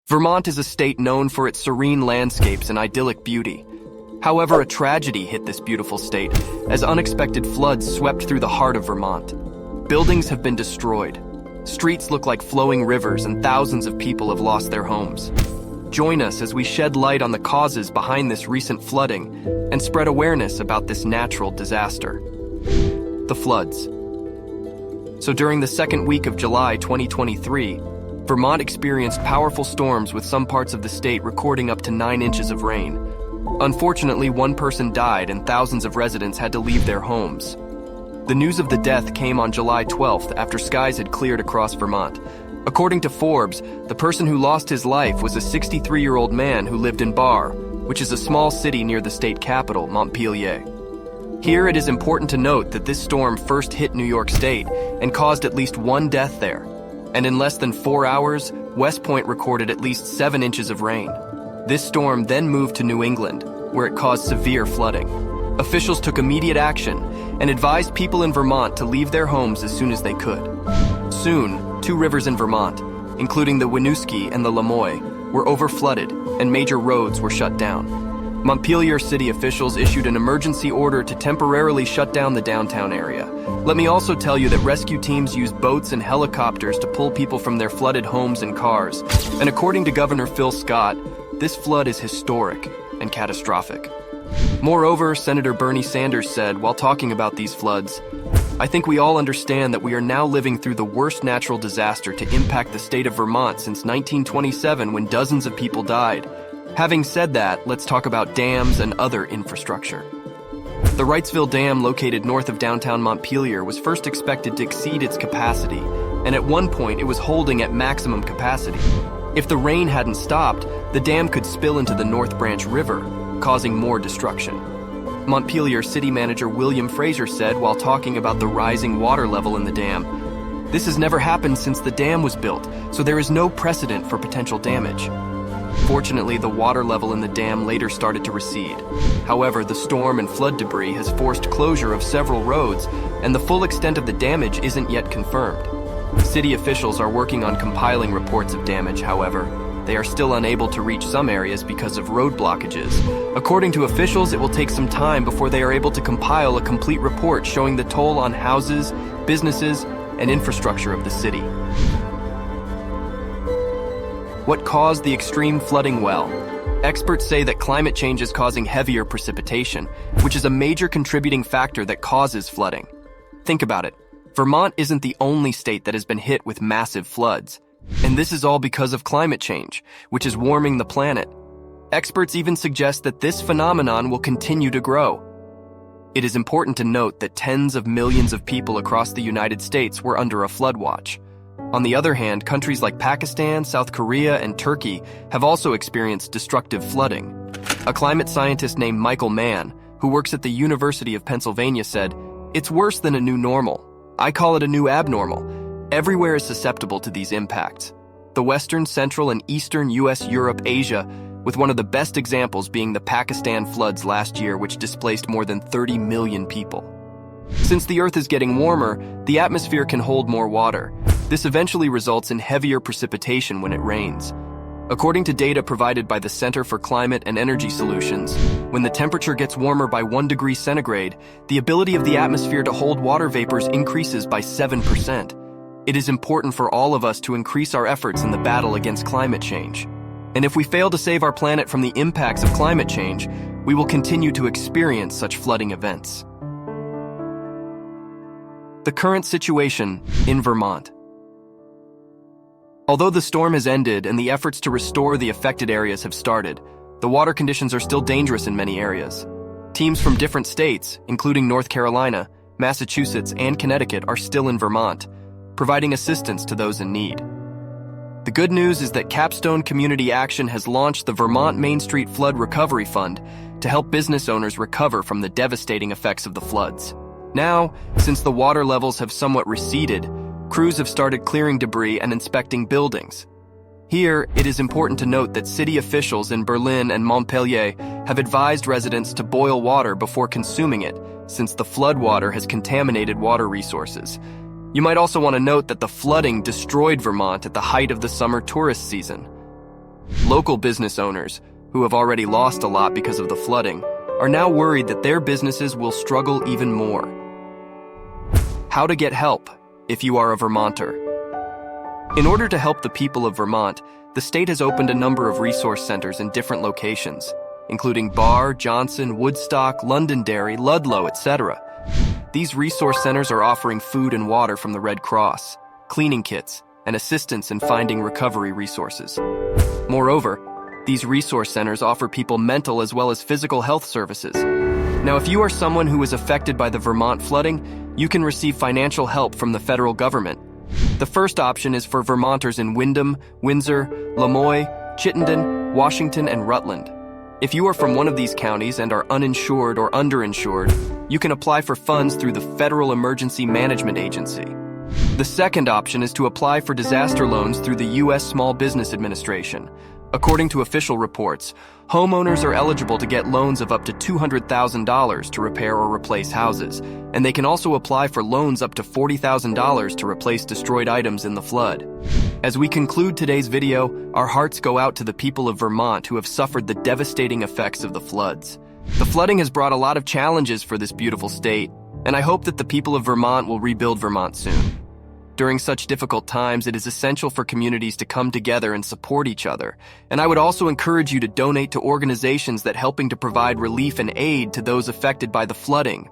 Vermont is a state known for its serene landscapes and idyllic beauty. However, a tragedy hit this beautiful state as unexpected floods swept through the heart of Vermont. Buildings have been destroyed. Streets look like flowing rivers and thousands of people have lost their homes. Join us as we shed light on the causes behind this recent flooding and spread awareness about this natural disaster. The floods. So during the second week of July 2023, Vermont experienced powerful storms with some parts of the state recording up to 9 inches of rain. Unfortunately, one person died and thousands of residents had to leave their homes. The news of the death came on July 12th after skies had cleared across Vermont. According to Forbes, the person who lost his life was a 63-year-old man who lived in Bar, which is a small city near the state capital, Montpelier. Here it is important to note that this storm first hit New York State and caused at least one death there. And in less than 4 hours, West Point recorded at least 7 inches of rain. This storm then moved to New England, where it caused severe flooding. Officials took immediate action and advised people in Vermont to leave their homes as soon as they could. Soon, 2 rivers in Vermont, including the Winooski and the Lamoille, were overflooded and major roads were shut down. Montpelier city officials issued an emergency order to temporarily shut down the downtown area. Let me also tell you that rescue teams used boats and helicopters to pull people from their flooded homes and cars. And according to Governor Phil Scott, this flood is historic and catastrophic. Moreover, Senator Bernie Sanders said while talking about these floods, "I think we all understand that we are now living through the worst natural disaster to impact the state of Vermont since 1927 when dozens of people died. Having said that, let's talk about dams and other infrastructure." The Wrightsville Dam, located north of downtown Montpelier, was first expected to exceed its capacity, and at one point it was holding at maximum capacity. If the rain hadn't stopped, the dam could spill into the North Branch River, causing more destruction. Montpelier City Manager William Fraser said while talking about the rising water level in the dam, "This has never happened since the dam was built, so there is no precedent for potential damage." Fortunately, the water level in the dam later started to recede. However, the storm and flood debris has forced closure of several roads, and the full extent of the damage isn't yet confirmed. City officials are working on compiling reports of damage, however. They are still unable to reach some areas because of road blockages. According to officials, it will take some time before they are able to compile a complete report showing the toll on houses, businesses, and infrastructure of the city. What caused the extreme flooding? Well, experts say that climate change is causing heavier precipitation, which is a major contributing factor that causes flooding. Think about it. Vermont isn't the only state that has been hit with massive floods. And this is all because of climate change, which is warming the planet. Experts even suggest that this phenomenon will continue to grow. It is important to note that tens of millions of people across the United States were under a flood watch. On the other hand, countries like Pakistan, South Korea, and Turkey have also experienced destructive flooding. A climate scientist named Michael Mann, who works at the University of Pennsylvania, said, "It's worse than a new normal. I call it a new abnormal. Everywhere is susceptible to these impacts. The Western, Central, and Eastern US, Europe, Asia, with one of the best examples being the Pakistan floods last year, which displaced more than 30 million people. Since the Earth is getting warmer, the atmosphere can hold more water. This eventually results in heavier precipitation when it rains. According to data provided by the Center for Climate and Energy Solutions, when the temperature gets warmer by 1 degree centigrade, the ability of the atmosphere to hold water vapors increases by 7%. It is important for all of us to increase our efforts in the battle against climate change. And if we fail to save our planet from the impacts of climate change, we will continue to experience such flooding events. The current situation in Vermont. Although the storm has ended and the efforts to restore the affected areas have started, the water conditions are still dangerous in many areas. Teams from different states, including North Carolina, Massachusetts, and Connecticut, are still in Vermont, providing assistance to those in need. The good news is that Capstone Community Action has launched the Vermont Main Street Flood Recovery Fund to help business owners recover from the devastating effects of the floods. Now, since the water levels have somewhat receded, crews have started clearing debris and inspecting buildings. Here, it is important to note that city officials in Berlin and Montpelier have advised residents to boil water before consuming it, since the floodwater has contaminated water resources. You might also want to note that the flooding destroyed Vermont at the height of the summer tourist season. Local business owners, who have already lost a lot because of the flooding, are now worried that their businesses will struggle even more. How to get help if you are a Vermonter. In order to help the people of Vermont, the state has opened a number of resource centers in different locations, including Barr, Johnson, Woodstock, Londonderry, Ludlow, etc. These resource centers are offering food and water from the Red Cross, cleaning kits, and assistance in finding recovery resources. Moreover, these resource centers offer people mental as well as physical health services. Now, if you are someone who is affected by the Vermont flooding, you can receive financial help from the federal government. The first option is for Vermonters in Windham, Windsor, Lamoille, Chittenden, Washington, and Rutland. If you are from one of these counties and are uninsured or underinsured, you can apply for funds through the Federal Emergency Management Agency. The second option is to apply for disaster loans through the U.S. Small Business Administration. According to official reports, homeowners are eligible to get loans of up to $200,000 to repair or replace houses, and they can also apply for loans up to $40,000 to replace destroyed items in the flood. As we conclude today's video, our hearts go out to the people of Vermont who have suffered the devastating effects of the floods. The flooding has brought a lot of challenges for this beautiful state, and I hope that the people of Vermont will rebuild Vermont soon. During such difficult times, it is essential for communities to come together and support each other. And I would also encourage you to donate to organizations that helping to provide relief and aid to those affected by the flooding.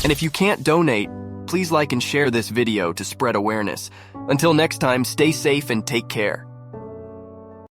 And if you can't donate, please like and share this video to spread awareness. Until next time, stay safe and take care.